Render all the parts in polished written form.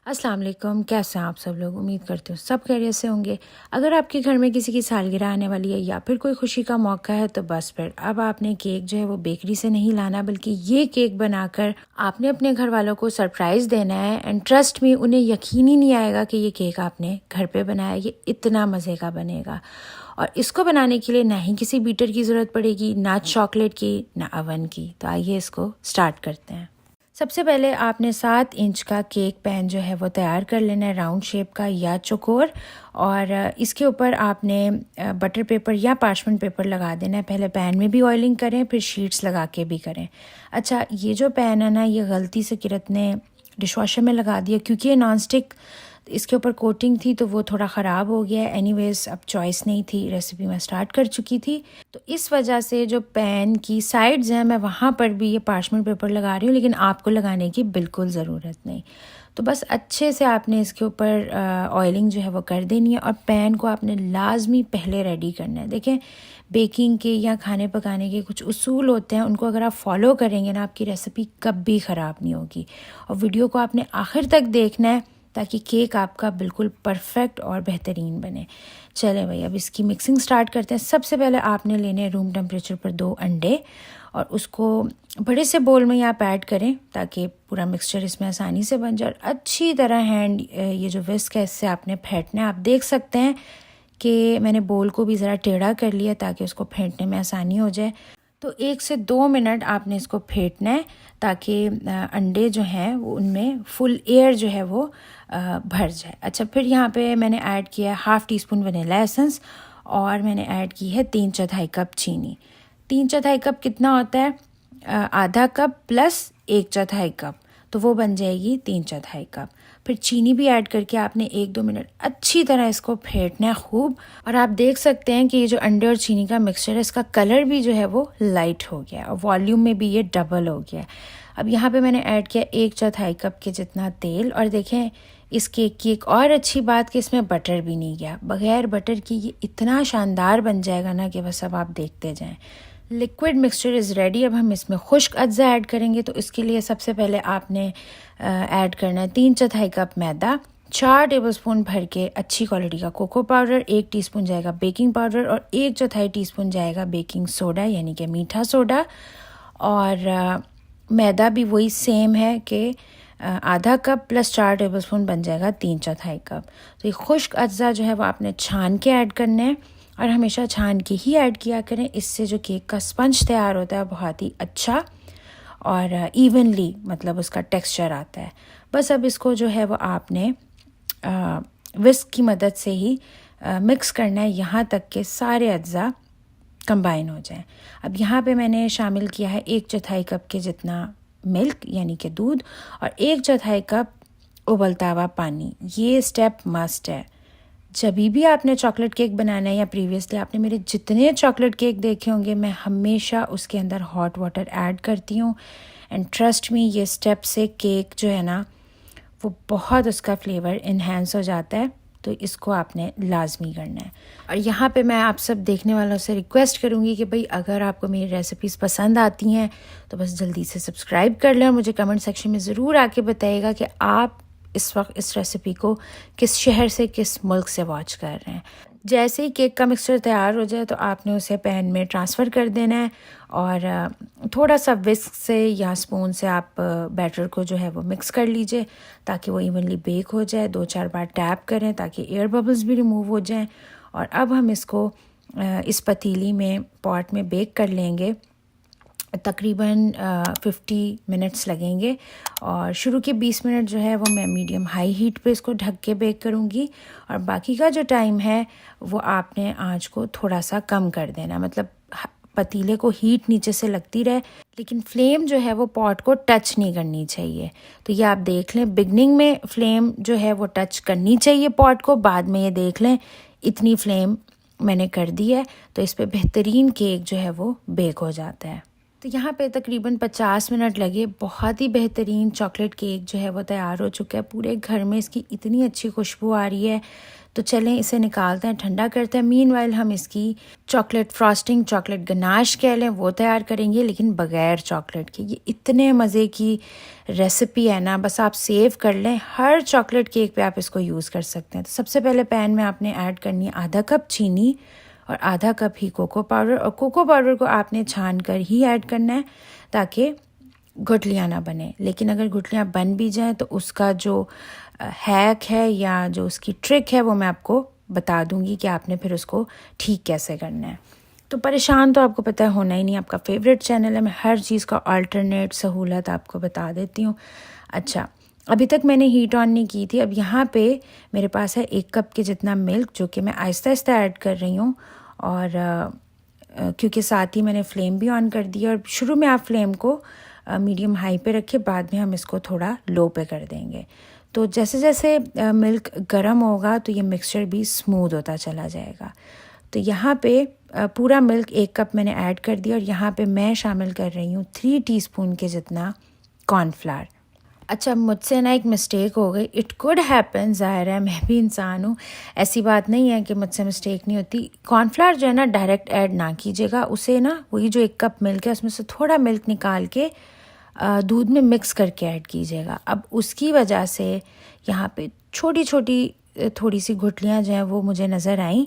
अस्सलाम वालेकुम, कैसे हैं आप सब लोग। उम्मीद करती हूँ सब खैरियत से होंगे। अगर आपके घर में किसी की सालगिरह आने वाली है या फिर कोई खुशी का मौका है तो बस फिर अब आपने केक जो है वो बेकरी से नहीं लाना, बल्कि ये केक बनाकर आपने अपने घर वालों को सरप्राइज़ देना है। एंड ट्रस्ट मी, उन्हें यकीन ही नहीं आएगा कि ये केक आपने घर पे बनाया। ये इतना मज़े का बनेगा और इसको बनाने के लिए ना ही किसी बीटर की ज़रूरत पड़ेगी, ना चॉकलेट की, ना अवन की। तो आइए इसको स्टार्ट करते हैं। सबसे पहले आपने 7 इंच का केक पैन जो है वो तैयार कर लेना है, राउंड शेप का या चौकोर। और इसके ऊपर आपने बटर पेपर या पार्चमेंट पेपर लगा देना है। पहले पैन में भी ऑयलिंग करें, फिर शीट्स लगा के भी करें। अच्छा, ये जो पैन है ना, ये गलती से किरत ने डिशवॉशर में लगा दिया क्योंकि ये नॉन स्टिक इसके ऊपर कोटिंग थी, तो वो थोड़ा ख़राब हो गया। एनीवेज अब चॉइस नहीं थी, रेसिपी मैं स्टार्ट कर चुकी थी, तो इस वजह से जो पैन की साइड्स हैं मैं वहाँ पर भी ये पार्चमेंट पेपर लगा रही हूँ, लेकिन आपको लगाने की बिल्कुल ज़रूरत नहीं। तो बस अच्छे से आपने इसके ऊपर ऑयलिंग जो है वो कर देनी है और पैन को आपने लाजमी पहले रेडी करना है। देखें, बेकिंग के या खाने पकाने के कुछ उसूल होते हैं, उनको अगर आप फॉलो करेंगे ना, आपकी रेसिपी कभी ख़राब नहीं होगी। और वीडियो को आपने आखिर तक देखना है ताकि केक आपका बिल्कुल परफेक्ट और बेहतरीन बने। चलें भाई, अब इसकी मिक्सिंग स्टार्ट करते हैं। सबसे पहले आपने लेने रूम टेम्परेचर पर 2 अंडे और उसको बड़े से बोल में आप ऐड करें ताकि पूरा मिक्सचर इसमें आसानी से बन जाए। और अच्छी तरह हैंड, ये जो विस्क है, इससे आपने फेंटना है। आप देख सकते हैं कि मैंने बोल को भी ज़रा टेढ़ा कर लिया ताकि उसको फेंटने में आसानी हो जाए। तो 1 से 2 मिनट आपने इसको फेंटना है ताकि अंडे जो हैं वो उनमें फुल एयर जो है वो भर जाए। अच्छा, फिर यहाँ पे मैंने ऐड किया है 1/2 टीस्पून वनीला एसेंस और मैंने ऐड की है 3/4 कप चीनी। 3/4 कप कितना होता है? आधा कप प्लस 1/4 कप, तो वो बन जाएगी 3/4 कप। फिर चीनी भी ऐड करके आपने 1-2 मिनट अच्छी तरह इसको फेंटना है खूब। और आप देख सकते हैं कि ये जो अंडे और चीनी का मिक्सचर है, इसका कलर भी जो है वो लाइट हो गया और वॉल्यूम में भी ये डबल हो गया। अब यहाँ पे मैंने ऐड किया 1/4 कप के जितना तेल। और देखें, इस केक की एक और अच्छी बात कि इसमें बटर भी नहीं गया। बग़ैर बटर की ये इतना शानदार बन जाएगा ना कि बस अब आप देखते जाएं। Liquid mixture is ready. अब हम इसमें खुश्क अज्जा ऐड करेंगे, तो इसके लिए सबसे पहले आपने ऐड करना है 3/4 कप मैदा, 4 टेबलस्पून भर के अच्छी क्वालिटी का कोको पाउडर, 1 टीस्पून जाएगा बेकिंग पाउडर और 1/4 टीस्पून जाएगा बेकिंग सोडा यानी कि मीठा सोडा। और मैदा भी वही सेम है कि आधा कप प्लस 4 टेबलस्पून बन जाएगा 3/4 कप। तो ये खुश्क अज्जा जो है वो आपने छान के ऐड करना है और हमेशा छान के ही ऐड किया करें। इससे जो केक का स्पंज तैयार होता है बहुत ही अच्छा और इवनली मतलब उसका टेक्सचर आता है। बस अब इसको जो है वो आपने विस्क की मदद से ही मिक्स करना है यहाँ तक कि सारे अज्जा कंबाइन हो जाएं। अब यहाँ पे मैंने शामिल किया है 1/4 कप के जितना मिल्क यानी कि दूध और 1/4 कप उबलता हुआ पानी। ये स्टेप मस्ट है जब भी आपने चॉकलेट केक बनाना है, या प्रीवियसली आपने मेरे जितने चॉकलेट केक देखे होंगे, मैं हमेशा उसके अंदर हॉट वाटर ऐड करती हूँ। एंड ट्रस्ट मी, ये स्टेप से केक जो है ना वो बहुत उसका फ्लेवर इन्हेंस हो जाता है। तो इसको आपने लाजमी करना है। और यहाँ पे मैं आप सब देखने वालों से रिक्वेस्ट करूँगी कि भाई अगर आपको मेरी रेसिपीज़ पसंद आती हैं तो बस जल्दी से सब्सक्राइब कर लें और मुझे कमेंट सेक्शन में ज़रूर आके बताइएगा कि आप इस वक्त इस रेसिपी को किस शहर से, किस मुल्क से वॉच कर रहे हैं। जैसे ही केक का मिक्सचर तैयार हो जाए तो आपने उसे पैन में ट्रांसफ़र कर देना है और थोड़ा सा विस्क से या स्पून से आप बैटर को जो है वो मिक्स कर लीजिए ताकि वो इवनली बेक हो जाए। 2-4 बार टैप करें ताकि एयर बबल्स भी रिमूव हो जाएं। और अब हम इसको इस पतीली में, पॉट में बेक कर लेंगे। तकरीबन 50 मिनट्स लगेंगे और शुरू के 20 मिनट जो है वो मैं मीडियम हाई हीट पे इसको ढक के बेक करूँगी और बाकी का जो टाइम है वो आपने आंच को थोड़ा सा कम कर देना। मतलब पतीले को हीट नीचे से लगती रहे लेकिन फ्लेम जो है वो पॉट को टच नहीं करनी चाहिए। तो ये आप देख लें, बिगनिंग में फ्लेम जो है वो टच करनी चाहिए पॉट को, बाद में ये देख लें इतनी फ्लेम मैंने कर दी है तो इस पर बेहतरीन केक जो है वो बेक हो जाता है। तो यहाँ पे तकरीबन 50 मिनट लगे। बहुत ही बेहतरीन चॉकलेट केक जो है वो तैयार हो चुका है। पूरे घर में इसकी इतनी अच्छी खुशबू आ रही है। तो चलें इसे निकालते हैं, ठंडा करते हैं। मीनवाइल हम इसकी चॉकलेट फ्रॉस्टिंग, चॉकलेट गनाश कह लें, वो तैयार करेंगे, लेकिन बग़ैर चॉकलेट के। ये इतने मज़े की रेसिपी है ना, बस आप सेव कर लें। हर चॉकलेट केक पे आप इसको यूज़ कर सकते हैं। तो सबसे पहले पैन में आपने ऐड करनी है आधा कप चीनी और आधा कप ही कोको पाउडर। और कोको पाउडर को आपने छान कर ही ऐड करना है ताकि गुठलियाँ ना बने। लेकिन अगर गुठलियाँ बन भी जाएँ तो उसका जो हैक है या जो उसकी ट्रिक है वो मैं आपको बता दूंगी कि आपने फिर उसको ठीक कैसे करना है। तो परेशान तो आपको पता है होना ही नहीं, आपका फेवरेट चैनल है, मैं हर चीज़ का अल्टरनेट सहूलत आपको बता देती हूँ। अच्छा, अभी तक मैंने हीट ऑन नहीं की थी। अब यहाँ पे मेरे पास है 1 कप के जितना मिल्क, जो कि मैं आहिस्ता आहिस्ता ऐड कर रही हूँ। और क्योंकि साथ ही मैंने फ्लेम भी ऑन कर दी। और शुरू में आप फ्लेम को मीडियम हाई पे रखें, बाद में हम इसको थोड़ा लो पे कर देंगे। तो जैसे जैसे मिल्क गर्म होगा तो ये मिक्सचर भी स्मूथ होता चला जाएगा। तो यहाँ पे पूरा मिल्क 1 कप मैंने ऐड कर दिया। और यहाँ पे मैं शामिल कर रही हूँ 3 टीस्पून के जितना कॉर्नफ्लावर। अच्छा, मुझसे ना एक मिस्टेक हो गई। इट कुड हैपन, ज़ाहिर है मैं भी इंसान हूँ, ऐसी बात नहीं है कि मुझसे मिस्टेक नहीं होती। कॉर्नफ्लावर जो है ना डायरेक्ट ऐड ना कीजिएगा। उसे ना वही जो 1 कप मिल्क है उसमें से थोड़ा मिल्क निकाल के दूध में मिक्स करके ऐड कीजिएगा। अब उसकी वजह से यहाँ पे छोटी छोटी थोड़ी सी गुठलियाँ जो हैं वो मुझे नज़र आईं।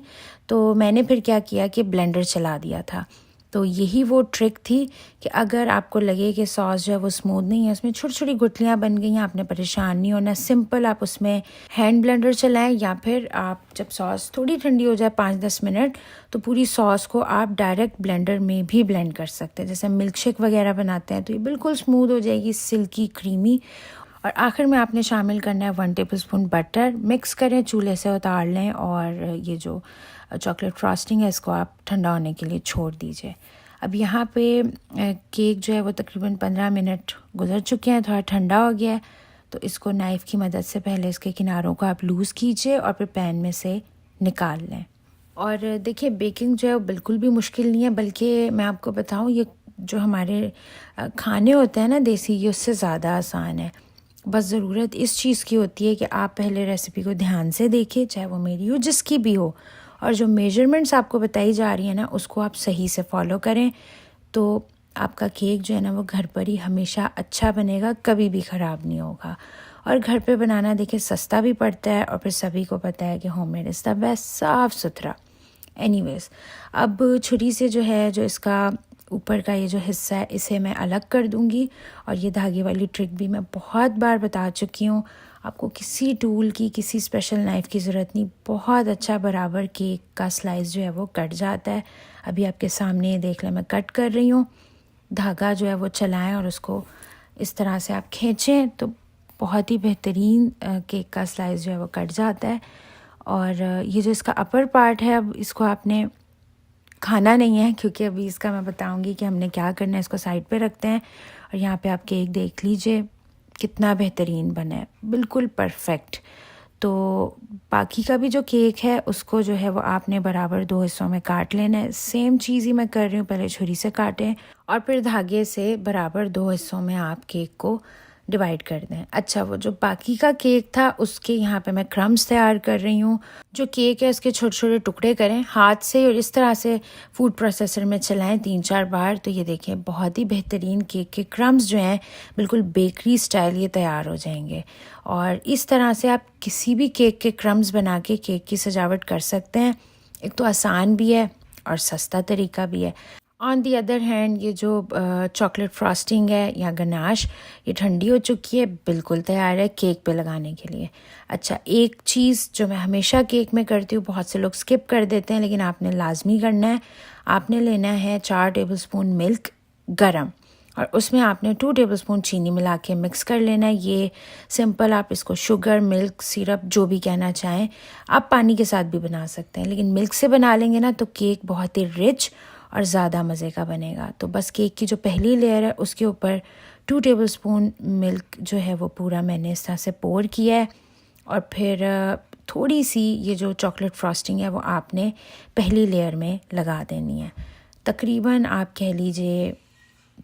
तो मैंने फिर क्या किया कि ब्लेंडर चला दिया था। तो यही वो ट्रिक थी कि अगर आपको लगे कि सॉस जो है वो स्मूथ नहीं है, उसमें छोटी छोटी गुठलियाँ बन गई हैं, आपने परेशान नहीं होना। सिंपल आप उसमें हैंड ब्लेंडर चलाएं, या फिर आप जब सॉस थोड़ी ठंडी हो जाए 5-10 मिनट, तो पूरी सॉस को आप डायरेक्ट ब्लेंडर में भी ब्लेंड कर सकते हैं। जैसे मिल्क शेक वगैरह बनाते हैं तो ये बिल्कुल स्मूथ हो जाएगी, सिल्की क्रीमी। और आखिर में आपने शामिल करना है 1 टेबलस्पून बटर। मिक्स करें, चूल्हे से उतार लें। और ये जो चॉकलेट फ्रॉस्टिंग है इसको आप ठंडा होने के लिए छोड़ दीजिए। अब यहाँ पे केक जो है वो तकरीबन 15 मिनट गुजर चुके हैं, थोड़ा ठंडा हो गया है। तो इसको नाइफ़ की मदद से पहले इसके किनारों को आप लूज़ कीजिए और फिर पैन में से निकाल लें। और देखिए, बेकिंग जो है वो बिल्कुल भी मुश्किल नहीं है, बल्कि मैं आपको बताऊँ, ये जो हमारे खाने होते हैं ना देसी, ये उससे ज़्यादा आसान है। बस ज़रूरत इस चीज़ की होती है कि आप पहले रेसिपी को ध्यान से देखें, चाहे वो मेरी हो, जिसकी भी हो, और जो मेजरमेंट्स आपको बताई जा रही है ना उसको आप सही से फॉलो करें। तो आपका केक जो है ना वो घर पर ही हमेशा अच्छा बनेगा, कभी भी ख़राब नहीं होगा। और घर पे बनाना देखिए सस्ता भी पड़ता है, और फिर सभी को पता है कि होममेड इज़ द बेस्ट, साफ़ सुथरा। एनीवेज़, अब छुरी से जो है, जो इसका ऊपर का ये जो हिस्सा है, इसे मैं अलग कर दूंगी। और ये धागे वाली ट्रिक भी मैं बहुत बार बता चुकी हूँ। आपको किसी टूल की, किसी स्पेशल नाइफ़ की ज़रूरत नहीं, बहुत अच्छा बराबर केक का स्लाइस जो है वो कट जाता है। अभी आपके सामने ये देख लें, मैं कट कर रही हूँ। धागा जो है वो चलाएं और उसको इस तरह से आप खींचें तो बहुत ही बेहतरीन केक का स्लाइस जो है वो कट जाता है। और ये जो इसका अपर पार्ट है, अब इसको आपने खाना नहीं है, क्योंकि अभी इसका मैं बताऊंगी कि हमने क्या करना है। इसको साइड पे रखते हैं। और यहाँ पे आप केक देख लीजिए कितना बेहतरीन बना है, बिल्कुल परफेक्ट। तो बाकी का भी जो केक है उसको जो है वो आपने बराबर 2 हिस्सों में काट लेना है। सेम चीज़ ही मैं कर रही हूँ, पहले छुरी से काटें और फिर धागे से बराबर 2 हिस्सों में आप केक को डिवाइड कर दें। अच्छा, वो जो बाकी का केक था उसके यहाँ पे मैं क्रम्स तैयार कर रही हूँ। जो केक है उसके छोटे छोटे टुकड़े करें हाथ से और इस तरह से फूड प्रोसेसर में चलाएं 3-4 बार। तो ये देखें, बहुत ही बेहतरीन केक के क्रम्स जो हैं बिल्कुल बेकरी स्टाइल ये तैयार हो जाएंगे। और इस तरह से आप किसी भी केक के क्रम्स बना के केक की सजावट कर सकते हैं। एक तो आसान भी है और सस्ता तरीका भी है। ऑन दी अदर हैंड, ये जो चॉकलेट फ्रॉस्टिंग है या गनाश, ये ठंडी हो चुकी है, बिल्कुल तैयार है केक पे लगाने के लिए। अच्छा, एक चीज़ जो मैं हमेशा केक में करती हूँ, बहुत से लोग स्किप कर देते हैं, लेकिन आपने लाजमी करना है। आपने लेना है 4 टेबलस्पून मिल्क गरम, और उसमें आपने 2 टेबलस्पून चीनी मिला के मिक्स कर लेना है। ये सिंपल, आप इसको शुगर, मिल्क, सिरप जो भी कहना चाहें, आप पानी के साथ भी बना सकते हैं, लेकिन मिल्क से बना लेंगे ना तो केक बहुत ही रिच और ज़्यादा मज़े का बनेगा। तो बस केक की जो पहली लेयर है उसके ऊपर 2 टेबलस्पून मिल्क जो है वो पूरा मैंने इस तरह से पोर किया है। और फिर थोड़ी सी ये जो चॉकलेट फ्रॉस्टिंग है वो आपने पहली लेयर में लगा देनी है। तकरीबन आप कह लीजिए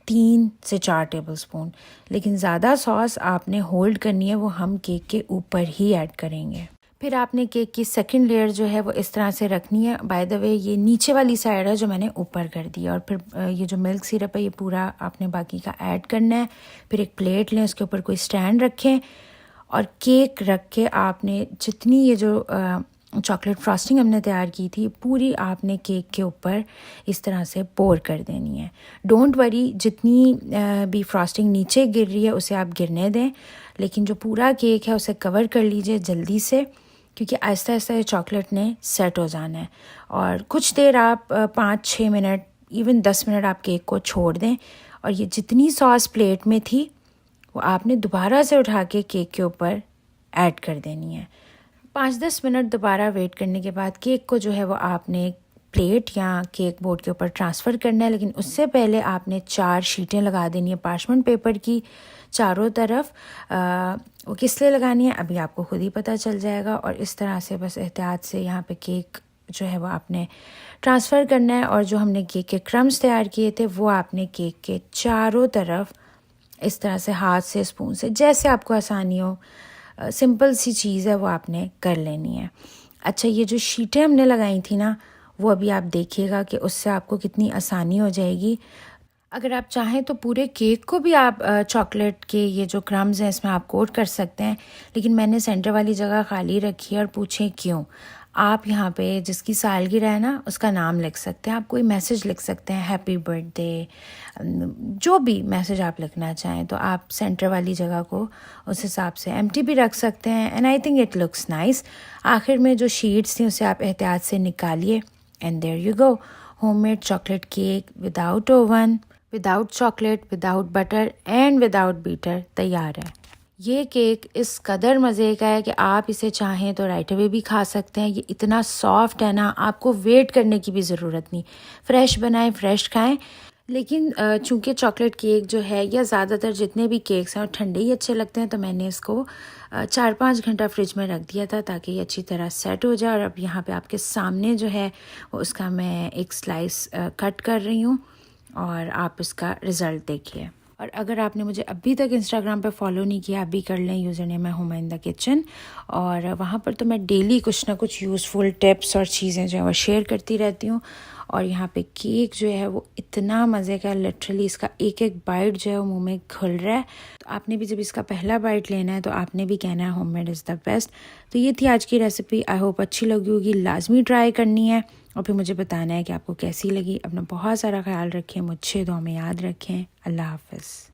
3 से 4 टेबलस्पून। लेकिन ज़्यादा सॉस आपने होल्ड करनी है, वो हम केक के ऊपर ही ऐड करेंगे। फिर आपने केक की सेकंड लेयर जो है वो इस तरह से रखनी है। बाय द वे ये नीचे वाली साइड है जो मैंने ऊपर कर दी है। और फिर ये जो मिल्क सिरप है ये पूरा आपने बाकी का ऐड करना है। फिर एक प्लेट लें, उसके ऊपर कोई स्टैंड रखें और केक रख के आपने जितनी ये जो चॉकलेट फ्रॉस्टिंग हमने तैयार की थी पूरी आपने केक के ऊपर इस तरह से पोर कर देनी है। डोंट वरी, जितनी भी फ्रॉस्टिंग नीचे गिर रही है उसे आप गिरने दें, लेकिन जो पूरा केक है उसे कवर कर लीजिए जल्दी से, क्योंकि आहिस्ता आहिस्ता ये चॉकलेट ने सेट हो जाना है। और कुछ देर आप 5-6 मिनट, इवन 10 मिनट आप केक को छोड़ दें। और ये जितनी सॉस प्लेट में थी वो आपने दोबारा से उठा के केक के ऊपर ऐड कर देनी है। 5-10 मिनट दोबारा वेट करने के बाद केक को जो है वो आपने प्लेट या केक बोर्ड के ऊपर ट्रांसफ़र करना है। लेकिन उससे पहले आपने 4 शीटें लगा देनी है पार्चमेंट पेपर की चारों तरफ। वो किस लिए लगानी है अभी आपको खुद ही पता चल जाएगा। और इस तरह से बस एहतियात से यहाँ पे केक जो है वो आपने ट्रांसफ़र करना है। और जो हमने केक के क्रम्स तैयार किए थे वो आपने केक के चारों तरफ इस तरह से हाथ से, स्पून से, जैसे आपको आसानी हो, सिंपल सी चीज़ है वो आपने कर लेनी है। अच्छा, ये जो शीटें हमने लगाई थी ना वो अभी आप देखिएगा कि उससे आपको कितनी आसानी हो जाएगी। अगर आप चाहें तो पूरे केक को भी आप चॉकलेट के ये जो क्रम्स हैं इसमें आप कोट कर सकते हैं, लेकिन मैंने सेंटर वाली जगह खाली रखी है। और पूछें क्यों? आप यहाँ पे जिसकी सालगिरह है ना उसका नाम लिख सकते हैं, आप कोई मैसेज लिख सकते हैं, हैप्पी बर्थडे, जो भी मैसेज आप लिखना चाहें तो आप सेंटर वाली जगह को उस हिसाब से एम्प्टी भी रख सकते हैं। And I think it looks nice. आखिर में जो शीट्स थी उसे आप एहतियात से निकालिए and there you go, homemade chocolate cake without oven, without chocolate, without butter and without beater तैयार है। ये केक इस कदर मज़े का है कि आप इसे चाहें तो राइट अवे भी खा सकते हैं। ये इतना सॉफ्ट है ना, आपको वेट करने की भी ज़रूरत नहीं। फ्रेश बनाएं, फ्रेश खाएं। लेकिन चूंकि चॉकलेट केक जो है या ज़्यादातर जितने भी केक्स हैं और ठंडे ही अच्छे लगते हैं, तो मैंने इसको 4-5 घंटा फ्रिज में रख दिया था ताकि ये अच्छी तरह सेट हो जाए। और अब यहाँ पे आपके सामने जो है उसका मैं एक स्लाइस कट कर रही हूँ और आप इसका रिज़ल्ट देखिए। और अगर आपने मुझे अभी तक इंस्टाग्राम पे फॉलो नहीं किया, अभी कर लें। यूज़र नेम है हुमा इन द किचन, और वहाँ पर तो मैं डेली कुछ ना कुछ यूज़फुल टिप्स और चीज़ें जो है वो शेयर करती रहती हूँ। और यहाँ पे केक जो है वो इतना मज़े का, लिटरली इसका एक एक बाइट जो है वो मुँह में घुल रहा है। तो आपने भी जब इसका पहला बाइट लेना है तो आपने भी कहना है होममेड इज़ द बेस्ट। तो ये थी आज की रेसिपी। आई होप अच्छी लगी होगी, लाजमी ट्राई करनी है और फिर मुझे बताना है कि आपको कैसी लगी। अपना बहुत सारा ख्याल रखें, मुझे दुआ में याद रखें। अल्लाह हाफ़िज़।